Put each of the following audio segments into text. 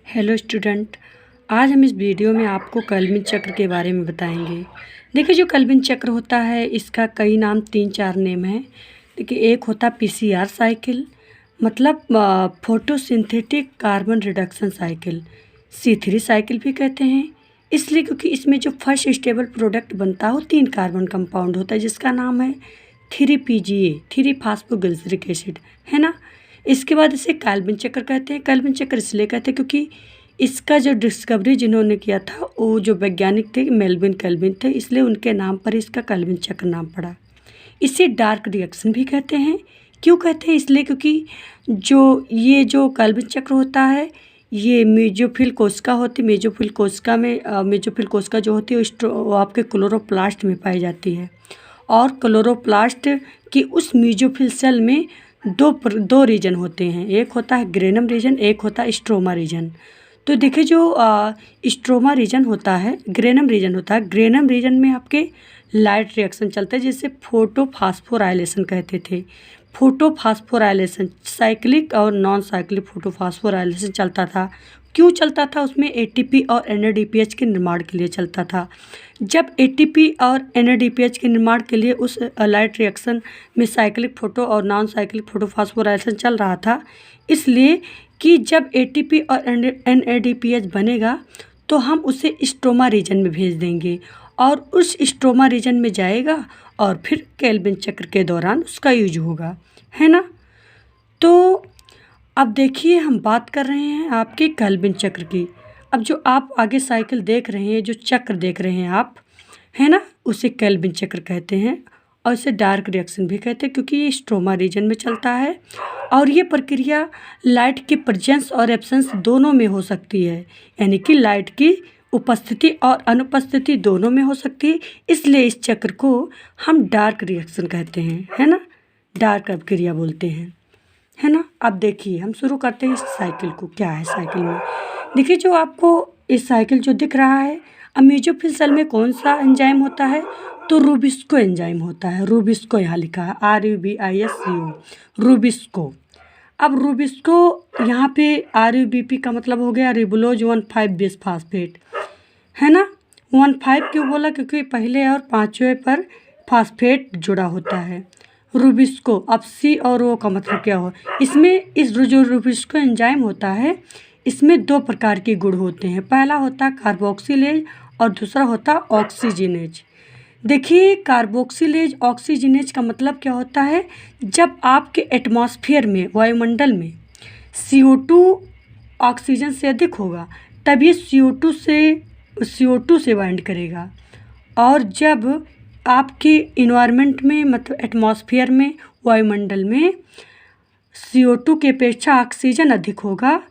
Hello student, आज हम इस वीडियो में आपको केल्विन चक्र के बारे में बताएंगे। देखिए, जो केल्विन चक्र होता है इसका कई नाम 3-4 नेम हैं। देखिए, एक होता पीसीआर साइकिल, मतलब photosynthetic carbon reduction cycle. C3 cycle भी कहते हैं, इसलिए क्योंकि इसमें जो फर्स्ट स्टेबल प्रोडक्ट बनता है वो 3 कार्बन कंपाउंड होता है जिसका नाम है 3PGA, 3 फास्फोग्लिसरिक एसिड, है ना। इसके बाद इसे केल्विन चक्र कहते हैं। केल्विन चक्र इसलिए कहते हैं क्योंकि इसका जो डिस्कवरी जिन्होंने किया था वो जो वैज्ञानिक थे मेल्विन केल्विन थे, इसलिए उनके नाम पर इसका केल्विन चक्र नाम पड़ा। इसे डार्क रिएक्शन भी कहते हैं। क्यों कहते हैं? इसलिए क्योंकि जो केल्विन चक्र होता है ये मेसोफिल कोशिका होती है। मेसोफिल कोशिका जो होती है वो आपके क्लोरोप्लास्ट में पाई जाती है, और क्लोरोप्लास्ट की उस मेसोफिल सेल में दो रीजन होते हैं। एक होता है ग्रेनम रीजन, एक होता है स्ट्रोमा रीजन। तो देखिए, जो स्ट्रोमा रीजन होता है, ग्रेनम रीजन में आपके लाइट रिएक्शन चलता है जिसे फोटोफास्फोराइलेशन कहते थे। फोटोफास्फोराइलेशन साइक्लिक और नॉन साइक्लिक फोटोफास्फोराइलेशन चलता था। क्यों चलता था? उसमें एटीपी और एनएडीपीएच के निर्माण के लिए चलता था। जब एटीपी और एनएडीपीएच के निर्माण के लिए उस लाइट रिएक्शन में साइक्लिक फोटो और नॉन साइक्लिक फोटोफास्फोराइलेशन चल रहा था, इसलिए कि जब एटीपी और एनएडीपीएच बनेगा तो हम उसे स्ट्रोमा रीजन में भेज देंगे और उस स्ट्रोमा रीजन में जाएगा और फिर केल्विन चक्र के दौरान उसका यूज होगा, है ना। तो अब देखिए, हम बात कर रहे हैं आपके केल्विन चक्र की। अब जो आप आगे साइकिल देख रहे हैं, जो चक्र देख रहे हैं आप, है ना, उसे केल्विन चक्र कहते हैं। और इसे डार्क रिएक्शन भी कहते हैं क्योंकि ये स्ट्रोमा रीजन में चलता है और ये प्रक्रिया लाइट के प्रेजेंस और एब्सेंस दोनों में हो सकती है, यानी कि लाइट की उपस्थिति और अनुपस्थिति दोनों में हो सकती है। इसलिए इस चक्र को हम डार्क रिएक्शन कहते हैं, है ना, डार्क अभिक्रिया बोलते हैं, है ना। अब देखिए, हम शुरू करते हैं इस साइकिल को। क्या है साइकिल में? देखिए, जो आपको इस साइकिल जो दिख रहा है, अब मेसोफिल सेल में कौन सा एंजाइम होता है? तो रूबिस्को एंजाइम होता है। रूबिस्को यहाँ लिखा है, RUBISCO, रूबिस्को। अब रूबिस्को यहाँ पे RUBP का मतलब हो गया रिबुलोज 1,5 बेस फास्फेट, है ना। 1,5 क्यों बोला? क्योंकि पहले और पाँचवें पर फास्फेट जुड़ा होता है। रूबिस्को, अब C और O का मतलब क्या हो? इसमें जो रूबिस्को एंजाइम होता है इसमें 2 प्रकार के गुण होते हैं। पहला होता है कार्बोक्सिलेज और दूसरा होता है ऑक्सीजनेज। देखिए, कार्बोक्सिलेज ऑक्सीजनेज का मतलब क्या होता है? जब आपके एटमॉस्फेयर में, वायुमंडल में CO2 ऑक्सीजन से अधिक होगा तब ये CO2 से बाइंड करेगा, और जब आपके इन्वायरमेंट में, मतलब एटमॉस्फेयर में, वायुमंडल में CO2 की अपेक्षा ऑक्सीजन अधिक होगा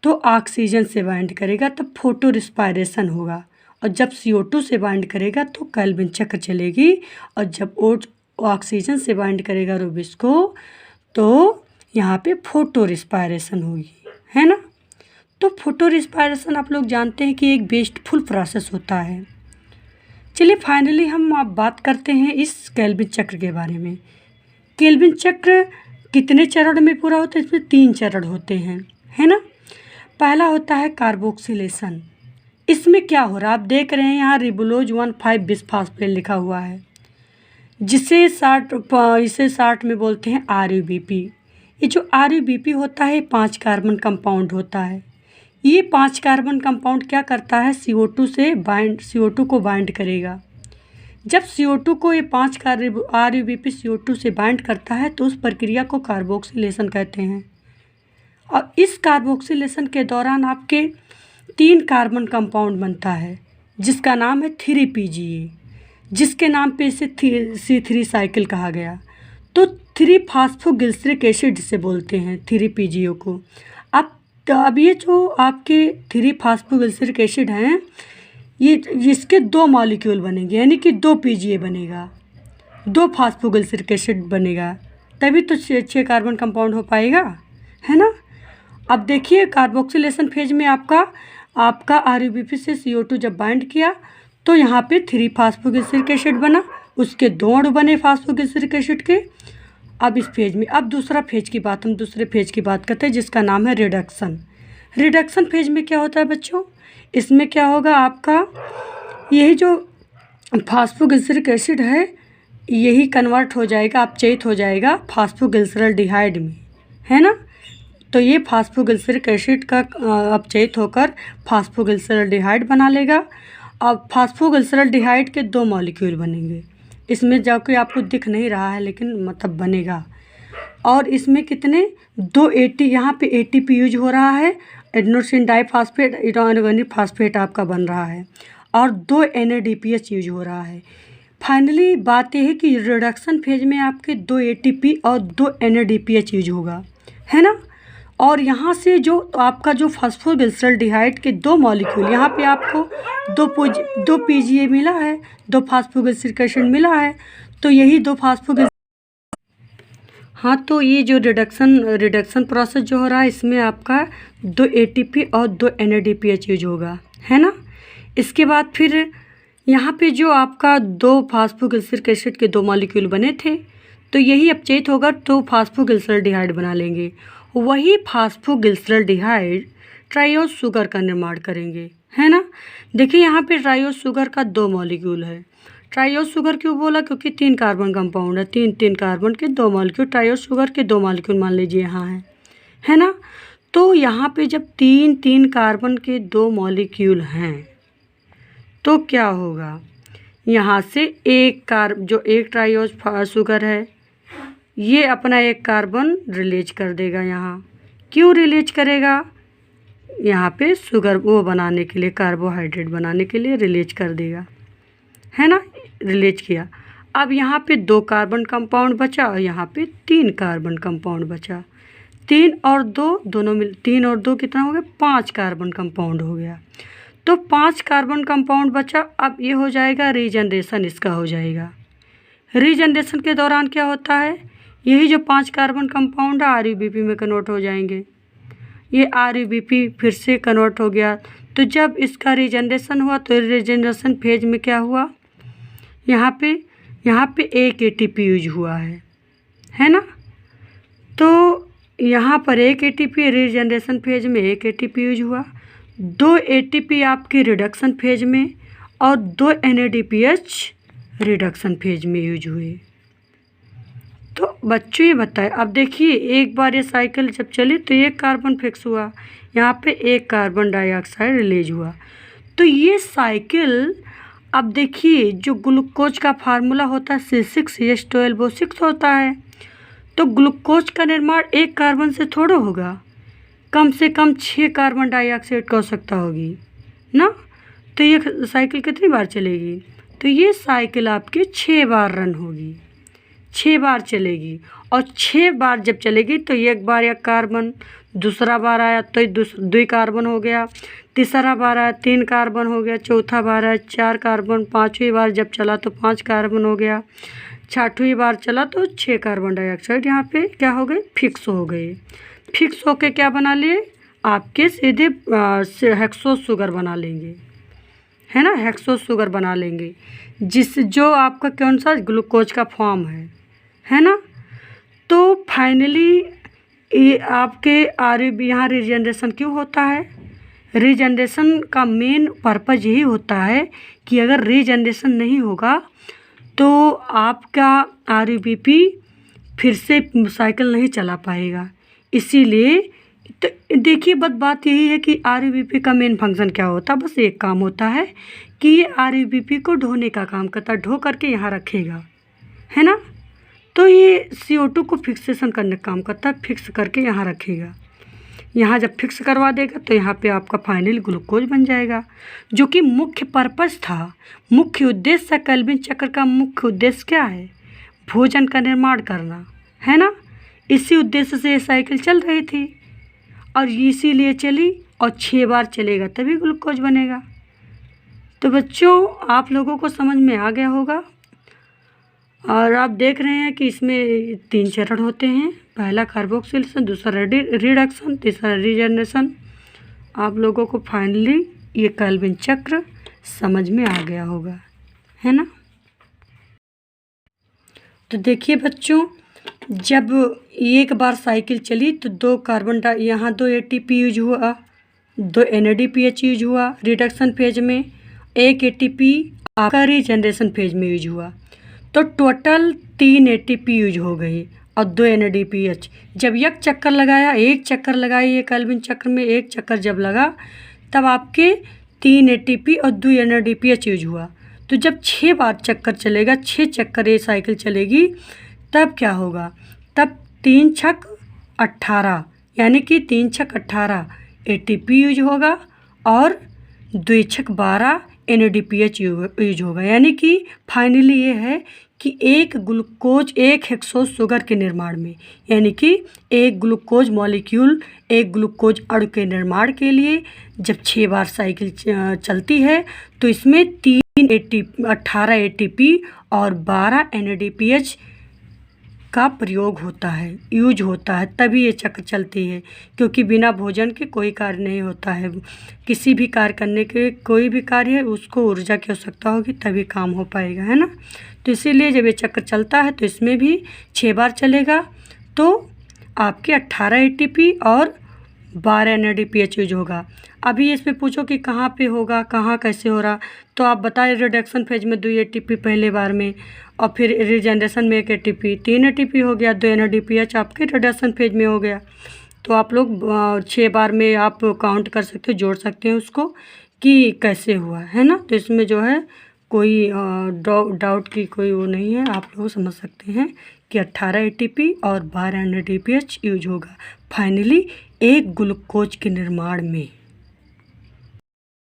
तो ऑक्सीजन से बाइंड करेगा, तब फोटो रिस्पायरेशन होगा। और जब CO2 से बाइंड करेगा तो केल्विन चक्र चलेगी, और जब ऑक्सीजन से बाइंड करेगा रूबिस्को तो यहाँ पे फोटो रिस्पायरेशन होगी, है ना। तो फोटो रिस्पायरेशन आप लोग जानते हैं कि एक वेस्टफुल प्रोसेस होता है। चलिए, फाइनली हम अब बात करते हैं इस केल्विन चक्र के बारे में। केल्विन चक्र कितने चरण में पूरा होता है? इसमें 3 चरण होते हैं, है ना। पहला होता है कार्बोक्सिलेशन। इसमें क्या हो रहा है? आप देख रहे हैं यहाँ रिबुलोज 1,5 बिसफास्फेट लिखा हुआ है, इसे शॉर्ट में बोलते हैं RUBP। ये जो RUBP होता है 5 कार्बन कंपाउंड होता है। ये 5 कार्बन कंपाउंड क्या करता है? CO2 को बाइंड करेगा। जब CO2 को ये 5 RUBP CO2 से बाइंड करता है तो उस प्रक्रिया को कार्बोक्सिलेशन कहते हैं। और इस कार्बोक्सिलेशन के दौरान आपके 3 कार्बन कंपाउंड बनता है जिसका नाम है 3PGA, जिसके नाम पे इसे C3 साइकिल कहा गया। तो 3 फास्फोग्लिसरिक एसिड से बोलते हैं 3PGA को। अब ये जो आपके 3 फास्फोग्लिसरिक एसिड हैं, ये इसके 2 मॉलिक्यूल बनेंगे, यानी कि 2 PGA बनेगा, 2 फास्फोग्लिसरिक एसिड बनेगा, तभी तो 6 कार्बन कंपाउंड हो पाएगा, है ना। अब देखिए, कार्बोक्सिलेशन फेज में आपका RUBP से CO2 जब बाइंड किया तो यहाँ पे 3 फास्फोग्लिसरिक एसिड बना, उसके 2 अणु बने फास्फोग्लिसरिक एसिड के। अब इस फेज में, अब दूसरे फेज की बात करते हैं जिसका नाम है रिडक्शन। रिडक्शन फेज में क्या होता है बच्चों, इसमें क्या होगा आपका, यही जो फास्फोग्लिसरिक एसिड है यही कन्वर्ट हो जाएगा, अपचयित हो जाएगा फास्फोग्लिसरॉल्डिहाइड में, है ना। तो ये फास्फोग्लिसरिक एसिड का अपचयित होकर फास्फोग्लिसरॉल्डिहाइड बना लेगा। अब फास्फोग्लिसरॉल्डिहाइड के 2 मॉलिक्यूल बनेंगे, इसमें जो कि आपको दिख नहीं रहा है लेकिन मतलब बनेगा। और इसमें कितने 2 AT, यहाँ पे ATP यूज हो रहा है, एडेनोसिन डाइफॉस्फेट इनऑर्गेनिक फास्फेट आपका बन रहा है, और 2 NADPH यूज हो रहा है। फाइनली बात यह है कि रिडक्शन फेज में आपके 2 ATP और 2 NADPH यूज होगा, है ना। और यहाँ से जो आपका जो फास्फोग्लिसरॉल्डिहाइड के 2 मॉलिक्यूल, यहाँ पे आपको 2 PGA मिला है, 2 फास्फोग्लिसरिक एसिड मिला है, तो यही 2 फास्फोग्लिस हाँ, तो ये जो रिडक्शन प्रोसेस जो हो रहा है इसमें आपका 2 ATP और 2 NADPH यूज होगा, है ना। इसके बाद फिर यहाँ पे जो आपका 2 फास्फोग्लिसरिक एसिड के 2 मॉलिक्यूल बने थे, तो यही अपचयित होगा तो फास्फोग्लिसरॉल्डिहाइड बना लेंगे। वही फास्फोग्लिसरॉल्डिहाइड ट्राइओस शुगर का निर्माण करेंगे, है ना। देखिए यहाँ पे ट्राइओस शुगर का 2 मॉलिक्यूल है। ट्राइओस शुगर क्यों बोला, क्योंकि 3 कार्बन कंपाउंड है, 3 कार्बन के 2 मॉलिक्यूल, ट्राइओस शुगर के 2 मॉलिक्यूल मान लीजिए यहाँ है ना। तो यहाँ पे जब 3 कार्बन के 2 मॉलिक्यूल हैं तो क्या होगा, यहाँ से जो एक ट्राइओस शुगर है ये अपना 1 कार्बन रिलीज कर देगा। यहाँ क्यों रिलीज करेगा, यहाँ पे शुगर वो बनाने के लिए, कार्बोहाइड्रेट बनाने के लिए रिलीज कर देगा, है ना। रिलीज किया। अब यहाँ पे 2 कार्बन कंपाउंड बचा और यहाँ पे 3 कार्बन कंपाउंड बचा। 3 और 2 दोनों मिल 3 और 2 कितना हो गया, 5 कार्बन कंपाउंड हो गया। तो 5 कार्बन कंपाउंड बचा। अब ये हो जाएगा रीजनरेशन, इसका हो जाएगा। रीजनरेशन के दौरान क्या होता है, यही जो 5 कार्बन कंपाउंड है RUBP में कन्वर्ट हो जाएंगे। ये RUBP फिर से कन्वर्ट हो गया। तो जब इसका रीजनरेशन हुआ तो रीजनरेशन फेज में क्या हुआ, यहाँ पे 1 ATP यूज हुआ है ना। तो यहाँ पर 1 ATP रीजनरेशन फेज में 1 ATP यूज हुआ, 2 ATP आपके रिडक्शन फेज में और 2 NADPH रिडक्शन फेज में यूज हुए। तो बच्चों ये बताए, अब देखिए एक बार ये साइकिल जब चली तो 1 कार्बन फिक्स हुआ, यहाँ पे 1 कार्बन डाइऑक्साइड रिलीज हुआ। तो ये साइकिल, अब देखिए जो ग्लूकोज का फार्मूला होता है C6H12O6 होता है, तो ग्लूकोज का निर्माण 1 कार्बन से थोड़ा होगा, कम से कम 6 कार्बन डाइऑक्साइड की आवश्यकता होगी ना। तो ये साइकिल कितनी बार चलेगी, तो ये साइकिल आपकी 6 बार रन होगी, 6 बार चलेगी। और 6 बार जब चलेगी तो 1 बार 1 कार्बन, दूसरा बार आया तो 2 कार्बन हो गया, तीसरा बार आया 3 कार्बन हो गया, चौथा बार आया 4 कार्बन, 5वीं बार जब चला तो 5 कार्बन हो गया, 6वीं बार चला तो 6 कार्बन डाइऑक्साइड यहाँ पे क्या हो गए, फिक्स हो गए। फिक्स होके क्या बना लिए, आपके सीधे हेक्सोस शुगर बना लेंगे, है ना। हेक्सोस शुगर बना लेंगे जो आपका कौन सा ग्लूकोज का फॉर्म है ना। तो फाइनली ये आपके यहाँ रीजनरेशन क्यों होता है, रीजनरेशन का मेन पर्पज़ यही होता है कि अगर रीजनरेशन नहीं होगा तो आपका RUBP फिर से साइकिल नहीं चला पाएगा। इसीलिए तो देखिए बात यही है कि RUBP का मेन फंक्शन क्या होता है, बस एक काम होता है कि ये RUBP को ढोने का काम करता है, ढो करके यहाँ रखेगा, है ना। तो ये CO2 को फिक्सेशन करने का काम करता है, फिक्स करके यहाँ रखेगा। यहाँ जब फिक्स करवा देगा तो यहाँ पे आपका फाइनल ग्लूकोज बन जाएगा, जो कि मुख्य पर्पस था, मुख्य उद्देश्य। केल्विन चक्र का मुख्य उद्देश्य क्या है, भोजन का निर्माण करना, है ना। इसी उद्देश्य से ये साइकिल चल रही थी और इसीलिए चली, और 6 बार चलेगा तभी ग्लूकोज बनेगा। तो बच्चों आप लोगों को समझ में आ गया होगा। और आप देख रहे हैं कि इसमें 3 चरण होते हैं, पहला कार्बोक्सिलेशन, दूसरा रिडक्शन, तीसरा रीजनरेशन। आप लोगों को फाइनली ये केल्विन चक्र समझ में आ गया होगा, है ना। तो देखिए बच्चों, जब 1 बार साइकिल चली तो 2 कार्बन यहाँ 2 ATP यूज हुआ, 2 NADPH यूज हुआ रिडक्शन फेज में, 1 ATP आपका रीजनरेशन फेज में यूज हुआ। तो टोटल 3 ATP यूज हो गई और 2 NADPH। जब एक चक्कर लगाया, एक चक्कर लगाइए केल्विन चक्र में, एक चक्कर जब लगा तब आपके 3 ATP और 2 NADPH यूज हुआ। तो जब 6 बार चक्कर चलेगा, 6 चक्कर ये साइकिल चलेगी, तब क्या होगा? तब 3 छक 18 यानी कि 3 छक 18 ATP यूज होगा और 2 छक 12 NADPH यूज होगा। यानी कि फाइनली ये है कि एक ग्लूकोज, एक हेक्सोज शुगर के निर्माण में, यानी कि एक ग्लूकोज मॉलिक्यूल, एक ग्लूकोज अणु के निर्माण के लिए जब 6 बार साइकिल चलती है तो इसमें 18 ATP और 12 NADPH का प्रयोग होता है, यूज होता है, तभी ये चक्र चलती है। क्योंकि बिना भोजन के कोई कार्य नहीं होता है। किसी भी कार्य करने के, कोई भी कार्य है उसको ऊर्जा की आवश्यकता होगी तभी काम हो पाएगा, है ना। तो इसीलिए जब ये चक्र चलता है तो इसमें भी 6 बार चलेगा तो आपके 18 ATP और 12 NADPH यूज होगा। अभी इसमें पूछो कि कहाँ पे होगा, कहाँ कैसे हो रहा, तो आप बताए रिडक्शन फेज में 2 ATP पहले बार में, और फिर रिजनरेशन में 1 ATP, 3 ATP हो गया, 2 NADPH आपके रिडक्शन फेज में हो गया। तो आप लोग 6 बार में आप काउंट कर सकते हो, जोड़ सकते हैं उसको कि कैसे हुआ, है ना। तो इसमें जो है कोई डाउट की कोई वो नहीं है, आप लोग समझ सकते हैं कि 18 ATP और 12 NADPH यूज होगा फाइनली एक ग्लूकोज के निर्माण में।